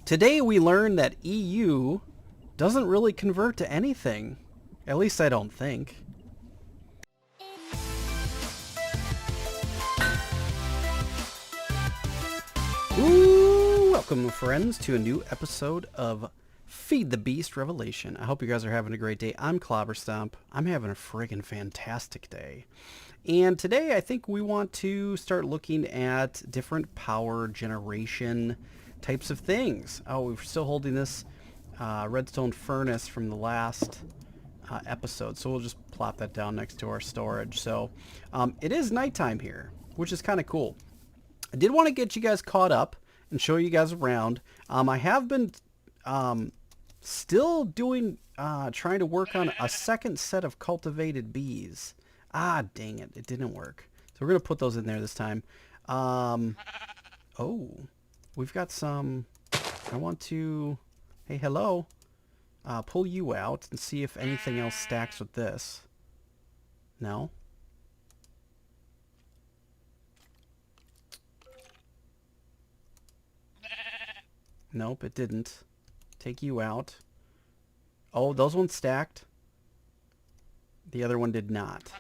Today we learned that EU doesn't really convert to anything. At least I don't think. Ooh, welcome friends to a new episode of Feed the Beast Revelation. I hope you guys are having a great day. I'm Clobberstomp. I'm having a friggin' fantastic day. And today I think we want to start looking at different power generation types of things. Oh, we're still holding this redstone furnace from the last episode, so we'll just plop that down next to our storage. So it is nighttime here, which is kind of cool. I did want to get you guys caught up and show you guys around. I have been still doing trying to work on a second set of cultivated bees. Ah, dang it, it didn't work. So we're gonna put those in there this time. Oh, we've got some. I want to, hey, hello, pull you out and see if anything else stacks with this. No? Nope, it didn't. Take you out. Oh, those ones stacked. The other one did not.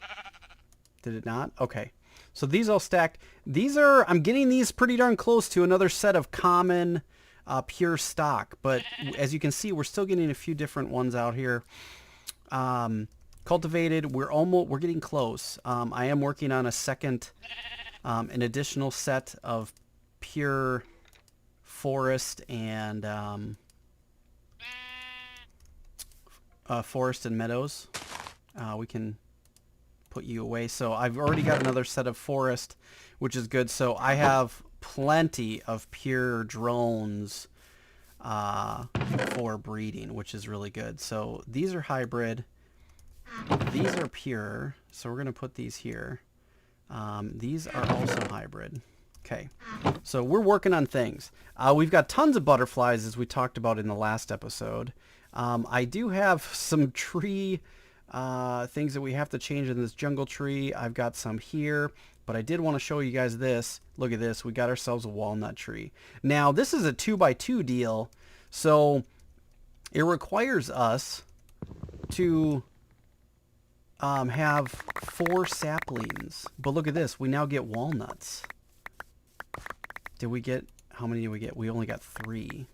Did it not? Okay. So these all stacked. These are, I'm getting these pretty darn close to another set of common pure stock. But as you can see, we're still getting a few different ones out here. Cultivated, we're getting close. I am working on a second, an additional set of pure forest and forest and meadows. We can put you away. So I've already got another set of forest, which is good. So I have plenty of pure drones for breeding, which is really good. So these are hybrid. These are pure. So we're going to put these here. These are also hybrid. Okay, so we're working on things. We've got tons of butterflies, as we talked about in the last episode. I do have some tree things that we have to change in this jungle tree. I've got some here, but I did want to show you guys this. Look at this. We got ourselves a walnut tree. Now, this is a 2x2 deal, so it requires us to have 4 saplings. But look at this. We now get walnuts. Did we get, how many did we get? We only got 3.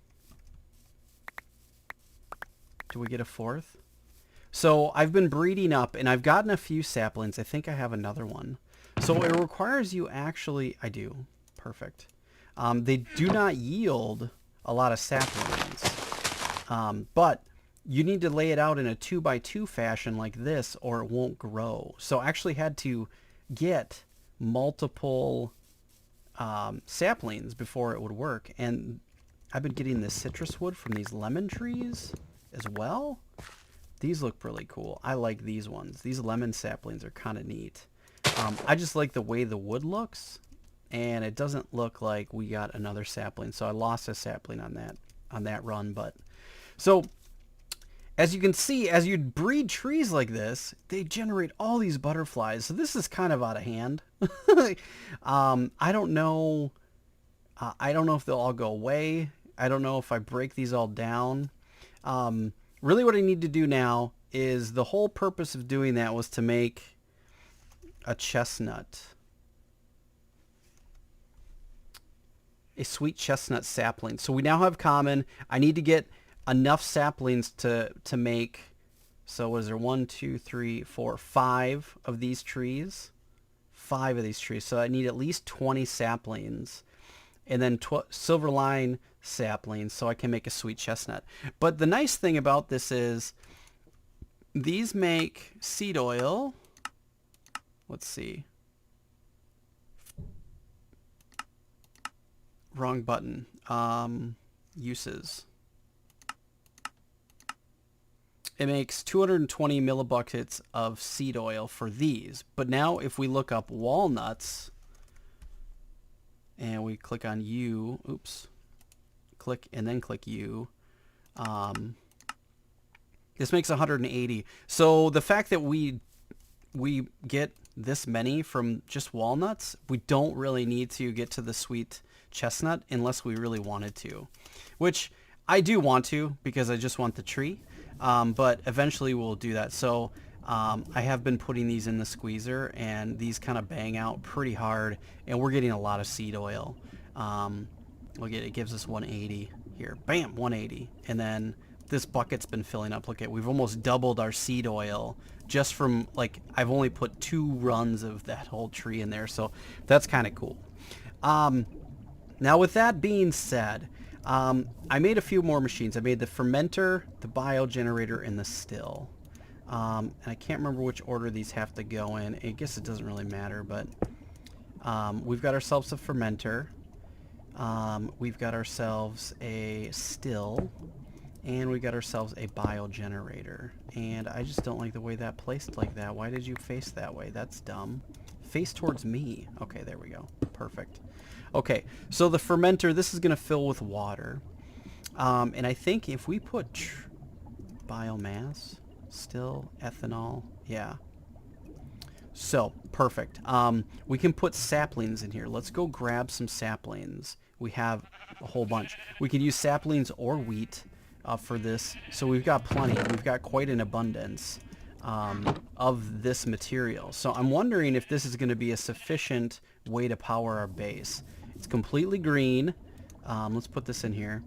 Do we get a 4th? So I've been breeding up and I've gotten a few saplings. I think I have another one. So it requires you actually, I do. Perfect. They do not yield a lot of saplings. But you need to lay it out in a 2x2 fashion like this or it won't grow. So I actually had to get multiple saplings before it would work. And I've been getting this citrus wood from these lemon trees as well. These look really cool. I like these ones. These lemon saplings are kind of neat. I just like the way the wood looks, and it doesn't look like we got another sapling. So I lost a sapling on that run. But so as you can see, as you breed trees like this, they generate all these butterflies. So this is kind of out of hand. I don't know. I don't know if they'll all go away. I don't know if I break these all down. Really what I need to do now is, the whole purpose of doing that was to make a chestnut. A sweet chestnut sapling. So we now have common. I need to get enough saplings to make, so what is there, 1, 2, 3, 4, 5 of these trees. 5 of these trees. So I need at least 20 saplings. And then silver line saplings so I can make a sweet chestnut. But the nice thing about this is these make seed oil. Let's see. Wrong button. Uses. It makes 220 millibuckets of seed oil for these. But now if we look up walnuts and we click on U, oops, click and then click U, this makes 180. So the fact that we get this many from just walnuts, we don't really need to get to the sweet chestnut unless we really wanted to, which I do want to because I just want the tree, but eventually we'll do that. So I have been putting these in the squeezer, and these kind of bang out pretty hard, and we're getting a lot of seed oil. It gives us 180 here. Bam, 180. And then this bucket's been filling up. Look at, we've almost doubled our seed oil just from, like, I've only put 2 runs of that whole tree in there, so that's kind of cool. Now with that being said, I made a few more machines. I made the fermenter, the biogenerator, and the still. And I can't remember which order these have to go in. I guess it doesn't really matter, but we've got ourselves a fermenter. We've got ourselves a still, and we got ourselves a biogenerator. And I just don't like the way that placed like that. Why did you face that way? That's dumb. Face towards me. Okay, there we go. Perfect. Okay, so the fermenter, this is going to fill with water. And I think if we put biomass, still, ethanol, yeah. So, perfect. We can put saplings in here. Let's go grab some saplings. We have a whole bunch. We can use saplings or wheat for this. So we've got plenty. We've got quite an abundance of this material. So I'm wondering if this is going to be a sufficient way to power our base. It's completely green. Let's put this in here.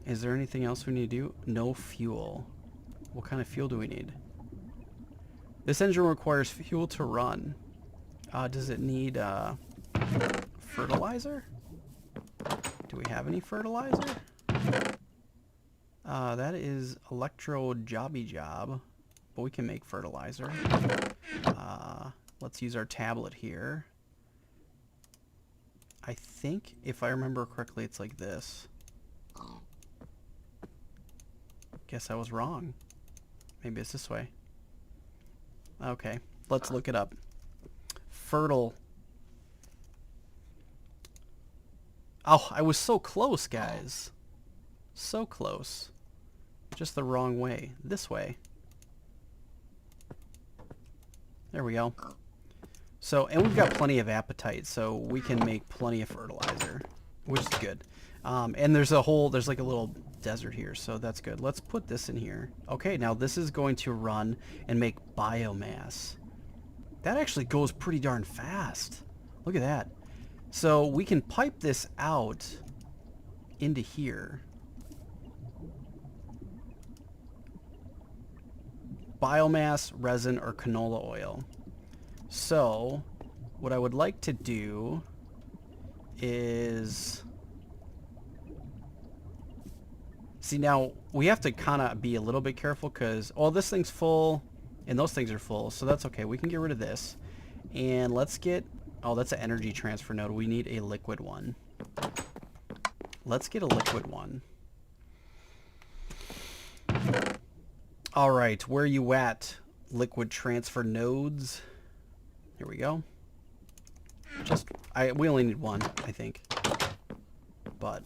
Is there anything else we need to do? No fuel. What kind of fuel do we need? This engine requires fuel to run. Does it need fertilizer? Do we have any fertilizer? That is electro jobby job, but we can make fertilizer. Let's use our tablet here. I think, if I remember correctly, it's like this. Guess I was wrong. Maybe it's this way. Okay, let's look it up. Fertile. Oh, I was so close, guys. So close. Just the wrong way. This way. There we go. So, and we've got plenty of appetite, so we can make plenty of fertilizer, which is good. And there's like a little desert here, so that's good. Let's put this in here. Okay, now this is going to run and make biomass. That actually goes pretty darn fast. Look at that. So we can pipe this out into here. Biomass, resin, or canola oil. So what I would like to do is... See, now we have to kind of be a little bit careful because, oh, this thing's full and those things are full, so that's okay. We can get rid of this. And let's get... Oh, that's an energy transfer node. We need a liquid one. Let's get a liquid one. All right, where are you at, liquid transfer nodes? Here we go. We only need one, I think. But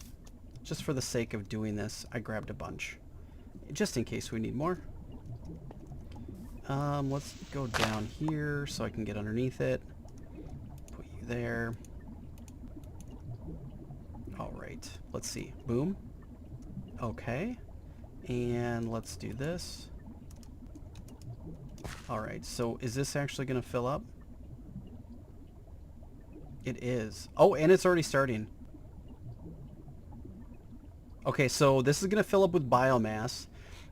just for the sake of doing this, I grabbed a bunch. Just in case we need more. Let's go down here so I can get underneath it. Put you there. All right, let's see. Boom. Okay. And let's do this. All right, so is this actually going to fill up? It is. Oh, and it's already starting. Okay, so this is going to fill up with biomass.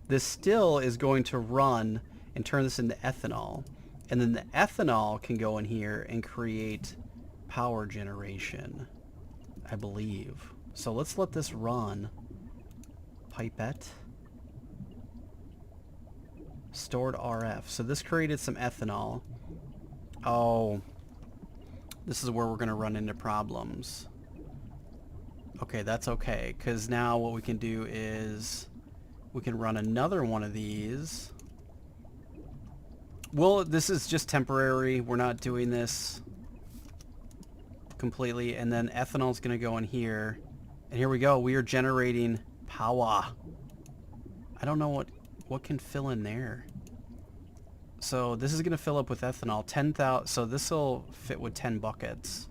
This still is going to run and turn this into ethanol. And then the ethanol can go in here and create power generation, I believe. So let's let this run. Pipette. Stored RF. So this created some ethanol. Oh, this is where we're going to run into problems. Okay, that's okay, because now what we can do is we can run another one of these. Well, this is just temporary. We're not doing this completely. And then ethanol is going to go in here. And here we go. We are generating power. I don't know what can fill in there. So this is going to fill up with ethanol. 10,000. So this will fit with 10 buckets.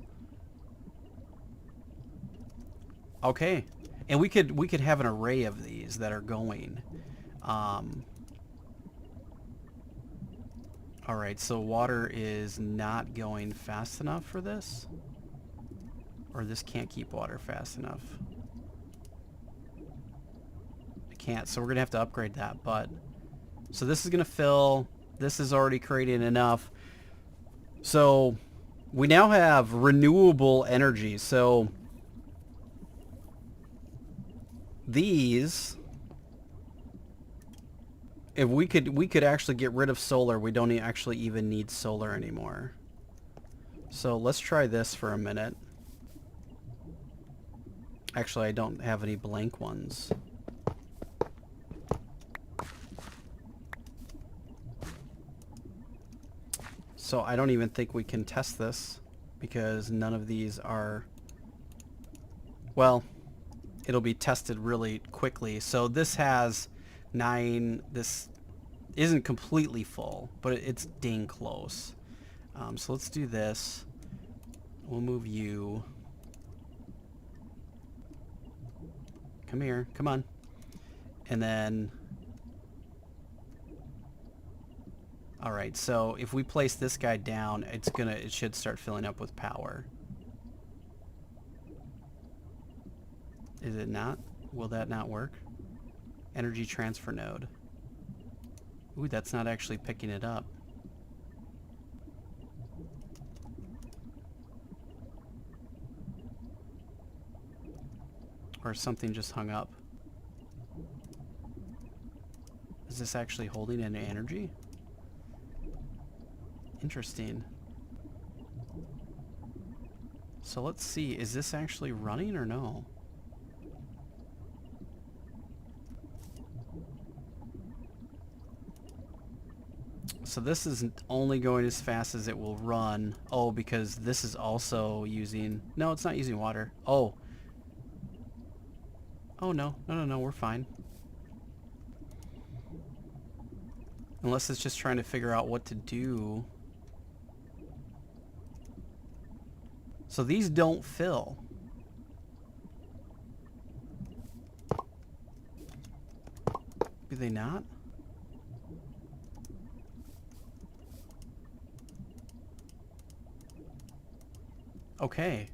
Okay. And we could have an array of these that are going. All right, so water is not going fast enough for this, or this can't keep water fast enough. It can't, so we're gonna have to upgrade that. But so this is gonna fill. This is already creating enough. So we now have renewable energy. So these, if we could actually get rid of solar. We don't actually even need solar anymore. So let's try this for a minute. Actually, I don't have any blank ones. So I don't even think we can test this because none of these are, well, it'll be tested really quickly. So this has 9, this isn't completely full, but it's dang close. So let's do this. We'll move you. Come here, come on. And then, all right, so if we place this guy down, it should start filling up with power. Is it not? Will that not work? Energy transfer node. Ooh, that's not actually picking it up. Or something just hung up. Is this actually holding any energy? Interesting. So let's see, is this actually running or no? So this isn't only going as fast as it will run. Oh, because this is also using... No, it's not using water. Oh. Oh, no. No, we're fine. Unless it's just trying to figure out what to do. So these don't fill. Do they not? Okay.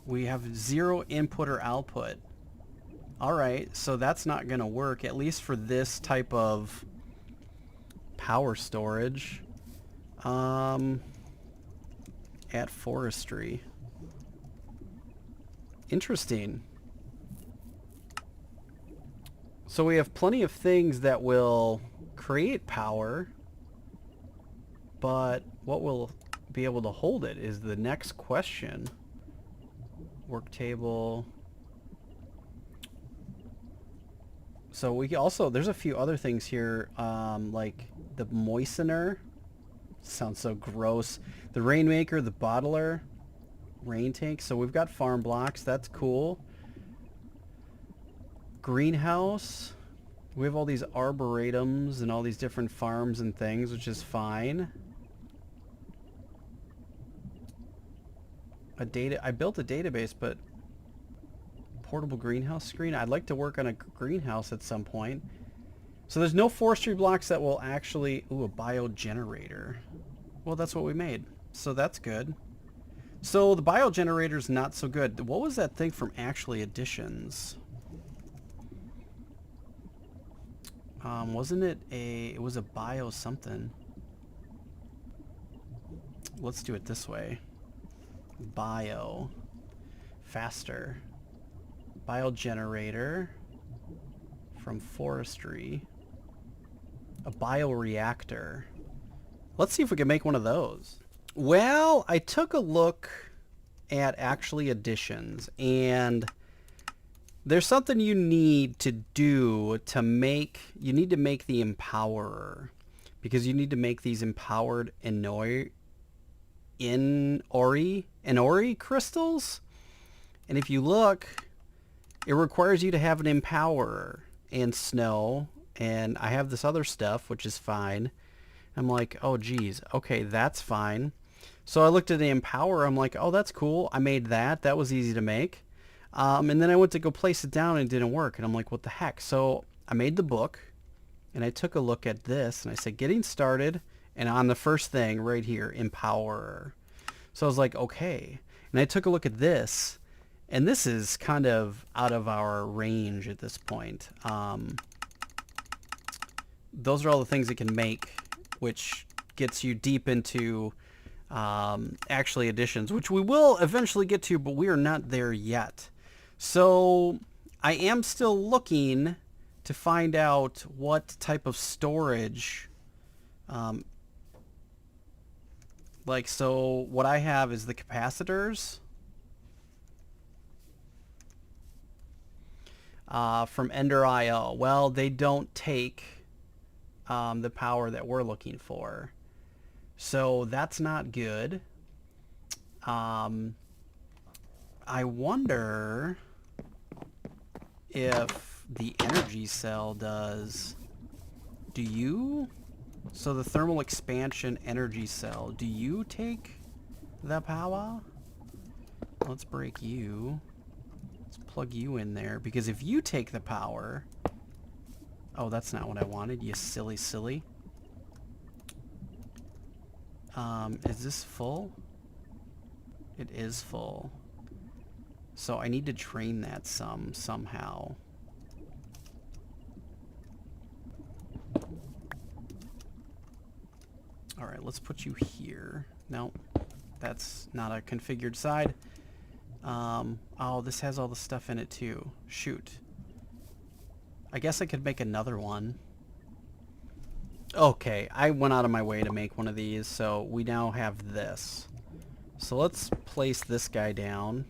We have 0 input or output. Alright, so that's not going to work, at least for this type of power storage. At forestry. Interesting. So we have plenty of things that will create power, but what will be able to hold it is the next question. Work table. So we also, there's a few other things here, like the moistener. Sounds so gross. The rainmaker, the bottler, rain tank. So we've got farm blocks. That's cool. Greenhouse. We have all these arboretums and all these different farms and things, which is fine. I built a database, but portable greenhouse screen. I'd like to work on a greenhouse at some point. So there's no forestry blocks that will actually... Ooh, a biogenerator. Well, that's what we made. So that's good. So the biogenerator's not so good. What was that thing from Actually Additions? Wasn't it a... It was a bio something. Let's do it this way. Bio. Faster. Biogenerator. From forestry. A bioreactor. Let's see if we can make one of those. Well, I took a look at Actually Additions, and there's something you need to do to make... You need to make the Empowerer, because you need to make these empowered Inori crystals. And if you look, it requires you to have an Empowerer and snow, and I have this other stuff, which is fine. I'm like, oh geez, okay, that's fine. So I looked at the Empower. I'm like, oh, that's cool. I made that. That was easy to make. And then I went to go place it down and it didn't work. And I'm like, what the heck? So I made the book and I took a look at this and I said, getting started. And on the first thing right here, Empower. So I was like, okay. And I took a look at this. And this is kind of out of our range at this point. Those are all the things it can make, which gets you deep into actually additions, which we will eventually get to, but we are not there yet. So I am still looking to find out what type of storage, so what I have is the capacitors from Ender IO. Well, they don't take the power that we're looking for. So that's not good. I wonder if the energy cell does. Do you? So the thermal expansion energy cell, do you take the power? Let's break you. Let's plug you in there, because if you take the power... Oh, that's not what I wanted, you silly. Is this full? It is full. So I need to drain that somehow. Alright, let's put you here. No, that's not a configured side. Oh, this has all the stuff in it too. Shoot. I guess I could make another one. Okay, I went out of my way to make one of these, so we now have this. So let's place this guy down.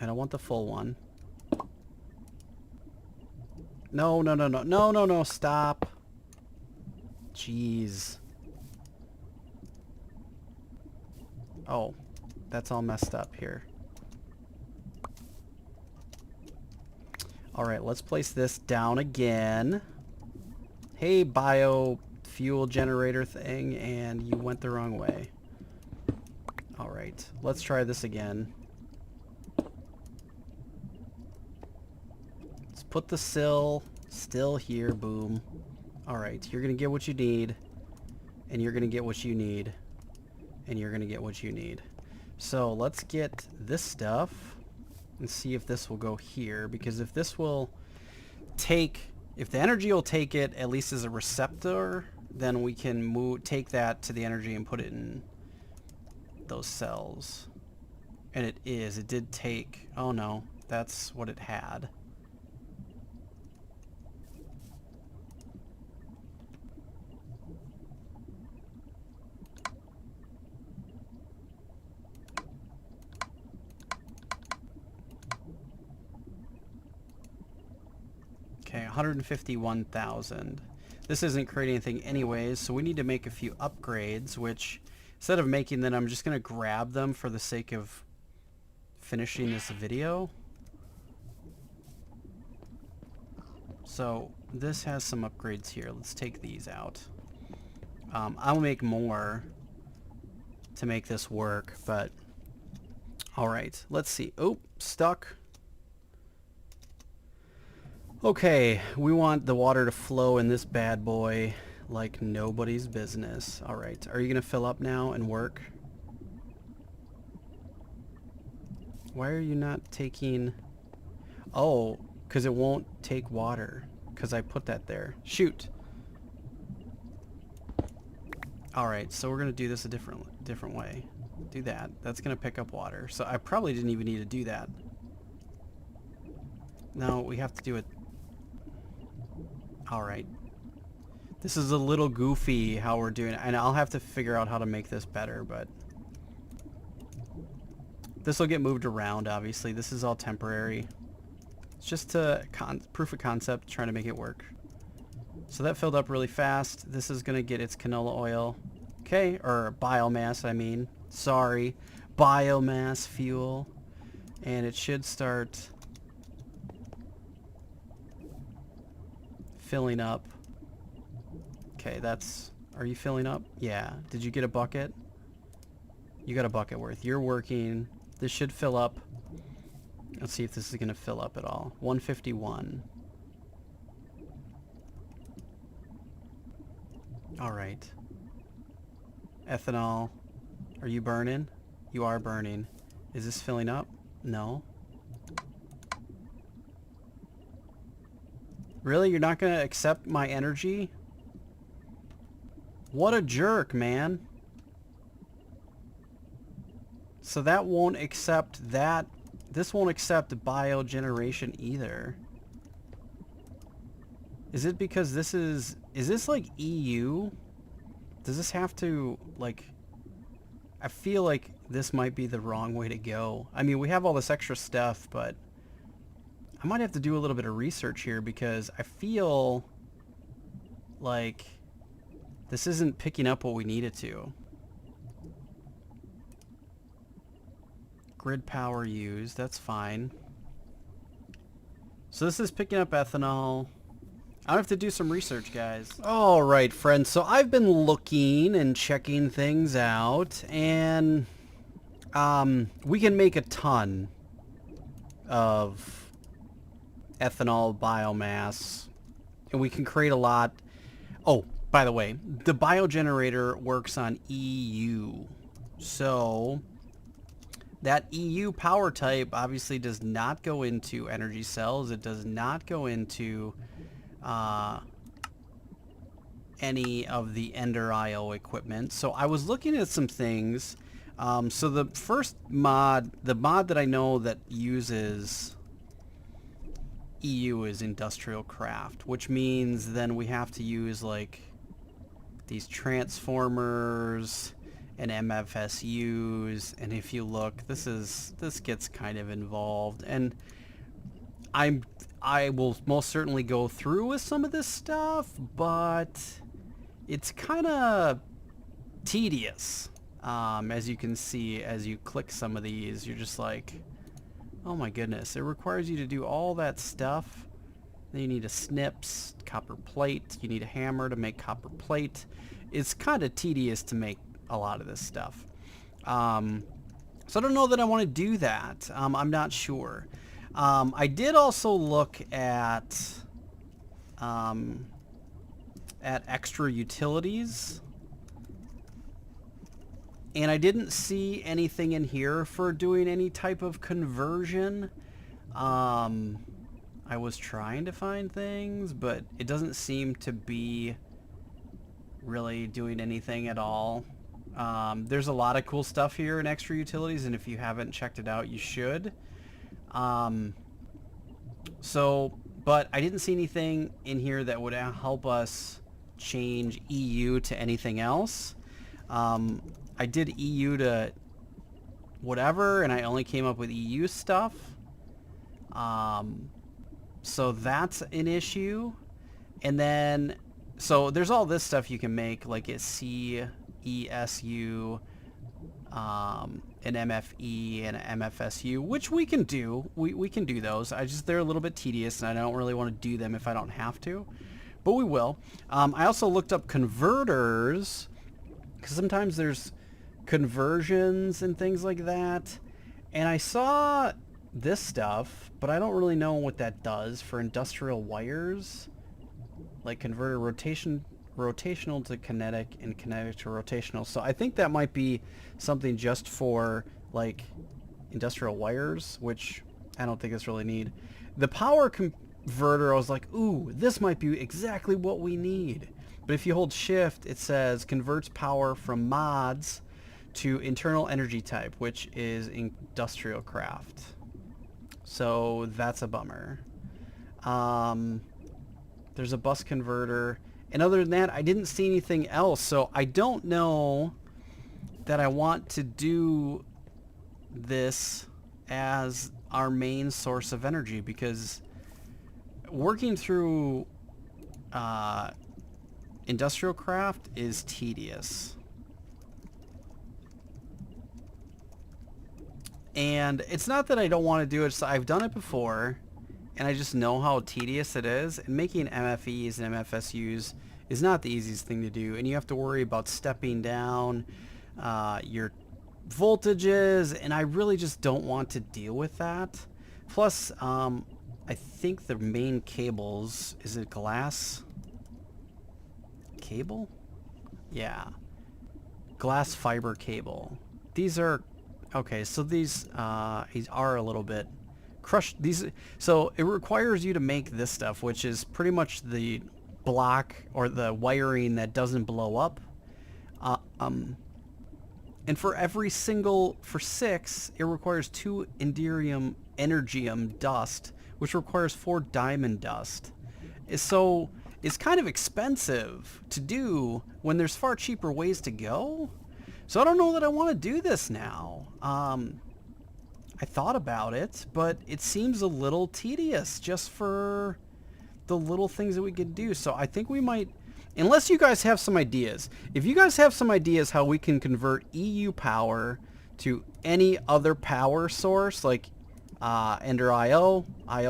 And I want the full one. No, stop. Jeez. Oh, that's all messed up here. Alright, let's place this down again. Hey, biofuel generator thing, and you went the wrong way. Alright, let's try this again. Let's put the sill still here, boom. Alright, you're gonna get what you need, and you're gonna get what you need, and you're gonna get what you need. So let's get this stuff and see if this will go here, because if this will take, if the energy will take it at least as a receptor, then we can take that to the energy and put it in those cells. And it did take, oh no, that's what it had. Okay, 151,000. This isn't creating anything anyways, so we need to make a few upgrades, which instead of making them, I'm just going to grab them for the sake of finishing this video. So this has some upgrades here. Let's take these out. I'll make more to make this work, but alright, let's see. Oh, stuck. Okay, we want the water to flow in this bad boy like nobody's business. Alright, are you going to fill up now and work? Why are you not taking... Oh, because it won't take water. Because I put that there. Shoot! Alright, so we're going to do this a different way. Do that. That's going to pick up water. So I probably didn't even need to do that. No, we have to do it... Alright. This is a little goofy how we're doing it, and I'll have to figure out how to make this better, but... This will get moved around, obviously. This is all temporary. It's just a proof of concept, trying to make it work. So that filled up really fast. This is going to get its canola oil. Okay, or biomass, I mean. Sorry. Biomass fuel. And it should start... filling up. Okay, that's... Are you filling up? Yeah. Did you get a bucket? You got a bucket worth. You're working. This should fill up. Let's see if this is going to fill up at all. 151. All right. Ethanol. Are you burning? You are burning. Is this filling up? No. Really? You're not going to accept my energy? What a jerk, man. So that won't accept that. This won't accept biogeneration either. Is it because this is this like EU? Does this have to, like, I feel like this might be the wrong way to go. I mean, we have all this extra stuff, but I might have to do a little bit of research here because I feel like this isn't picking up what we need it to. Grid power used, that's fine. So this is picking up ethanol. I have to do some research, guys. All right, friends. So I've been looking and checking things out, and we can make a ton of ethanol biomass, and we can create a lot. Oh, by the way, the biogenerator works on EU. So that EU power type obviously does not go into energy cells. It does not go into any of the Ender IO equipment. So I was looking at some things. So the first mod, the mod that I know that uses EU is Industrial Craft, which means then we have to use like these transformers and MFSUs, and if you look, this gets kind of involved, and I will most certainly go through with some of this stuff, but it's kind of tedious. As you can see, as you click some of these, you're just like, oh my goodness, it requires you to do all that stuff. Then you need a snips, copper plate, you need a hammer to make copper plate. It's kind of tedious to make a lot of this stuff. So I don't know that I want to do that. I'm not sure. I did also look at extra utilities, and I didn't see anything in here for doing any type of conversion. I was trying to find things, but it doesn't seem to be really doing anything at all. There's a lot of cool stuff here in extra utilities, and if you haven't checked it out, you should. But I didn't see anything in here that would help us change EU to anything else. I did EU to whatever, and I only came up with EU stuff. So that's an issue. And then, so there's all this stuff you can make, like a CESU, an MFE, and an MFSU, which we can do. We can do those. They're a little bit tedious, and I don't really want to do them if I don't have to, but we will. I also looked up converters, because sometimes there's conversions and things like that, and I saw this stuff, but I don't really know what that does for industrial wires, like converter rotational to kinetic and kinetic to rotational. So I think that might be something just for like industrial wires, which I don't think it's really need. The power converter, I was like, ooh, this might be exactly what we need. But if you hold shift, it says converts power from mods to internal energy type, which is industrial craft. So that's a bummer. There's a bus converter. And other than that, I didn't see anything else. So I don't know that I want to do this as our main source of energy, because working through industrial craft is tedious. And it's not that I don't want to do it. So I've done it before, and I just know how tedious it is. And making MFEs and MFSUs is not the easiest thing to do, and you have to worry about stepping down your voltages, and I really just don't want to deal with that. Plus, I think the main cables, is it glass cable? Yeah. Glass fiber cable. These are, okay, so these are a little bit crushed. So it requires you to make this stuff, which is pretty much the block or the wiring that doesn't blow up. And for every single, for 6, it requires 2 energium dust, which requires 4 diamond dust. So it's kind of expensive to do when there's far cheaper ways to go. So I don't know that I want to do this now. I thought about it, but it seems a little tedious just for the little things that we could do. So I think we might, unless you guys have some ideas. If you guys have some ideas how we can convert EU power to any other power source, like Ender IO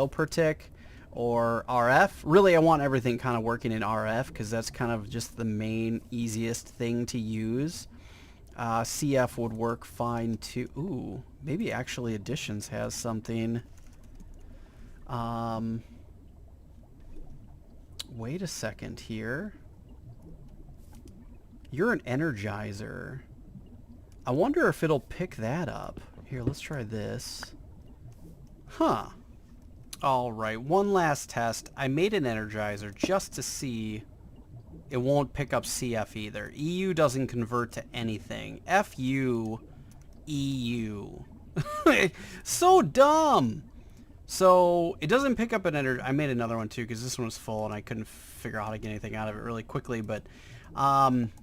per tick, or RF. Really, I want everything kind of working in RF because that's kind of just the main, easiest thing to use. CF would work fine too. Ooh, maybe actually Additions has something. Wait a second here. You're an Energizer. I wonder if it'll pick that up. Here, let's try this. Huh. Alright, one last test. I made an Energizer just to see. It won't pick up CF either. EU doesn't convert to anything. FU, EU. So dumb! So, it doesn't pick up an Energizer. I made another one too because this one was full and I couldn't figure out how to get anything out of it really quickly. But,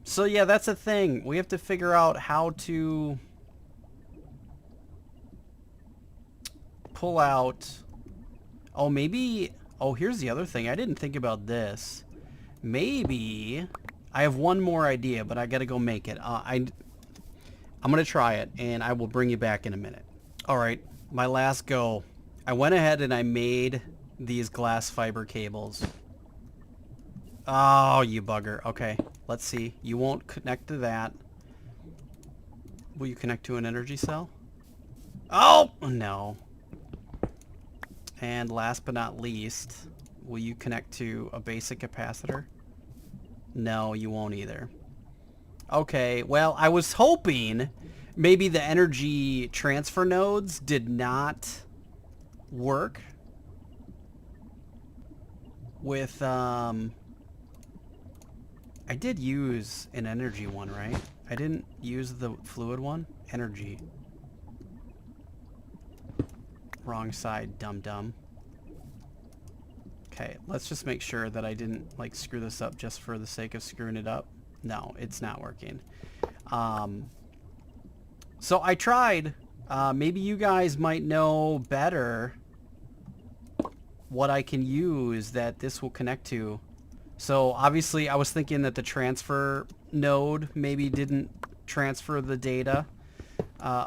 so yeah, that's a thing. We have to figure out how to pull out... Oh, maybe... Oh, here's the other thing. I didn't think about this. Maybe... I have one more idea, but I gotta go make it. I'm gonna try it, and I will bring you back in a minute. Alright, my last go. I went ahead and I made these glass fiber cables. Oh, you bugger. Okay, let's see. You won't connect to that. Will you connect to an energy cell? Oh, no. And last but not least, will you connect to a basic capacitor? No, you won't either. Okay, well, I was hoping maybe the energy transfer nodes did not work with, I did use an energy one, right? I didn't use the fluid one? Energy. Wrong side, dum-dum. Okay, let's just make sure that I didn't, like, screw this up just for the sake of screwing it up. No, it's not working. So I tried. Maybe you guys might know better what I can use that this will connect to. So obviously I was thinking that the transfer node maybe didn't transfer the data.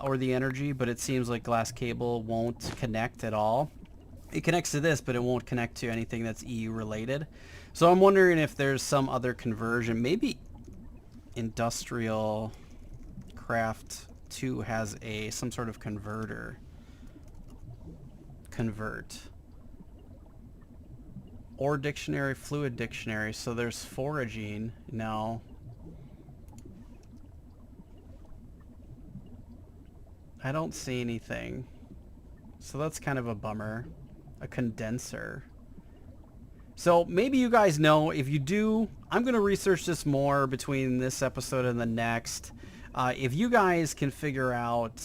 Or the energy, but it seems like glass cable won't connect at all. It connects to this, but it won't connect to anything that's EU related. So I'm wondering if there's some other conversion. Maybe Industrial Craft 2 has some sort of converter. Convert. Or dictionary, fluid dictionary. So there's foraging. No. I don't see anything. So that's kind of a bummer. A condenser. So maybe you guys know. If you do, I'm going to research this more between this episode and the next. If you guys can figure out,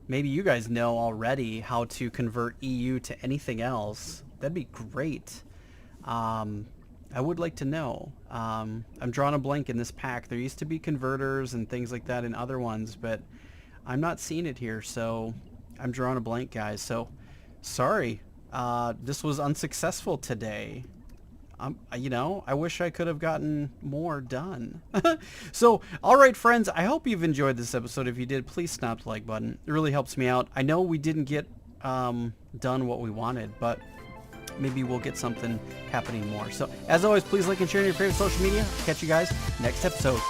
maybe you guys know already how to convert EU to anything else, that'd be great. I would like to know. I'm drawing a blank in this pack. There used to be converters and things like that in other ones, but I'm not seeing it here, so I'm drawing a blank, guys. So, sorry. This was unsuccessful today. You know, I wish I could have gotten more done. So, alright, friends, I hope you've enjoyed this episode. If you did, please snap the like button. It really helps me out. I know we didn't get done what we wanted, but maybe we'll get something happening more. So, as always, please like and share on your favorite social media. Catch you guys next episode.